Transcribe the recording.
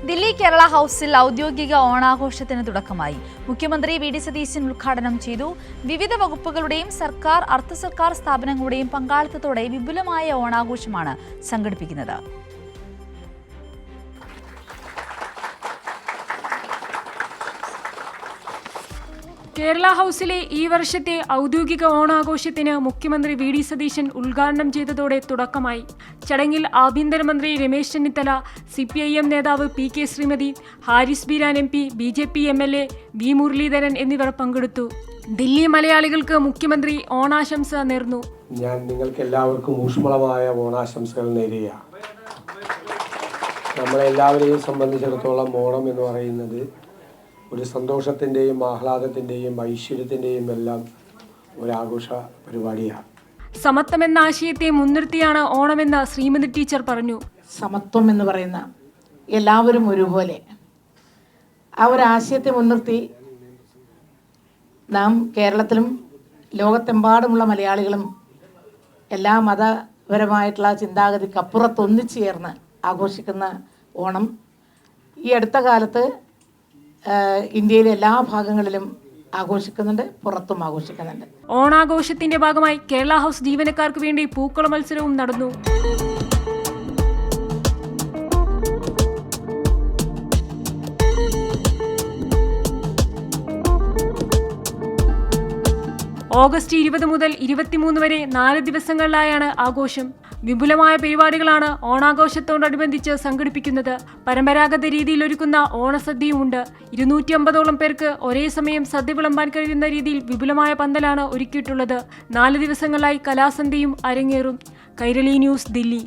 ദില്ലി കേരള ഹൗസിൽ ഔദ്യോഗിക ഓണാഘോഷത്തിന് തുടക്കമായി. മുഖ്യമന്ത്രി വി.ഡി. സതീശൻ ഉദ്ഘാടനം ചെയ്തു. വിവിധ വകുപ്പുകളുടെയും സർക്കാർ, അർദ്ധ സർക്കാർ സ്ഥാപനങ്ങളുടെയും പങ്കാളിത്തത്തോടെ വിപുലമായ ഓണാഘോഷമാണ് സംഘടിപ്പിക്കുന്നത്. കേരള ഹൗസിലെ ഈ വർഷത്തെ ഔദ്യോഗിക ഓണാഘോഷത്തിന് മുഖ്യമന്ത്രി വി.ഡി. സതീശൻ ഉദ്ഘാടനം ചെയ്തതോടെ തുടക്കമായി. ചടങ്ങിൽ ആഭ്യന്തരമന്ത്രി രമേശ് ചെന്നിത്തല, CPIM നേതാവ് P.K. Sreemathi, Haris Beeran MP, BJP MLA V. Muraleedharan എന്നിവർ പങ്കെടുത്തു. ദില്ലി മലയാളികൾക്ക് മുഖ്യമന്ത്രി ഓണാശംസ നേർന്നു. ഞാൻ നിങ്ങൾക്ക് എല്ലാവർക്കും ഊഷ്മളമായ ഓണാശംസകൾ നേരുക. നമ്മളെല്ലാവരെയും സംബന്ധിച്ചിടത്തോളം ഓണം എന്ന് പറയുന്നത് ഒരു സന്തോഷത്തിൻ്റെയും ആഹ്ലാദത്തിൻ്റെയും ഐശ്വര്യത്തിൻ്റെയും എല്ലാം ഒരാഘോഷ പരിപാടിയാണ്. സമത്വം എന്ന ആശയത്തെ മുൻനിർത്തിയാണ് ഓണമെന്ന് ശ്രീമതി ടീച്ചർ പറഞ്ഞു. സമത്വം എന്ന് പറയുന്ന എല്ലാവരും ഒരുപോലെ ആ ഒരു ആശയത്തെ മുൻനിർത്തി നാം കേരളത്തിലും ലോകത്തെമ്പാടുമുള്ള മലയാളികളും എല്ലാ മതപരമായിട്ടുള്ള ചിന്താഗതിക്കപ്പുറത്ത് ഒന്നിച്ചു ചേർന്ന് ആഘോഷിക്കുന്ന ഓണം ഈ അടുത്ത കാലത്ത് ഇന്ത്യയിലെ എല്ലാ ഭാഗങ്ങളിലും ആഘോഷിക്കുന്നുണ്ട്, പുറത്തും ആഘോഷിക്കുന്നുണ്ട്. ഓണാഘോഷത്തിന്റെ ഭാഗമായി കേരള ഹൗസ് ജീവനക്കാർക്ക് വേണ്ടി പൂക്കള മത്സരവും നടന്നു. ഓഗസ്റ്റ് 20 മുതൽ 23 വരെ 4 ദിവസങ്ങളിലായാണ് ആഘോഷം. വിപുലമായ പരിപാടികളാണ് ഓണാഘോഷത്തോടനുബന്ധിച്ച് സംഘടിപ്പിക്കുന്നത്. പരമ്പരാഗത രീതിയിൽ ഒരുക്കുന്ന ഓണസദ്യയുമുണ്ട്. 250ഓളം പേർക്ക് ഒരേ സമയം സദ്യ വിളമ്പാൻ കഴിയുന്ന രീതിയിൽ വിപുലമായ പന്തലാണ് ഒരുക്കിയിട്ടുള്ളത്. 4 ദിവസങ്ങളായി കലാസന്ധ്യയും അരങ്ങേറും. കൈരളി ന്യൂസ്, ദില്ലി.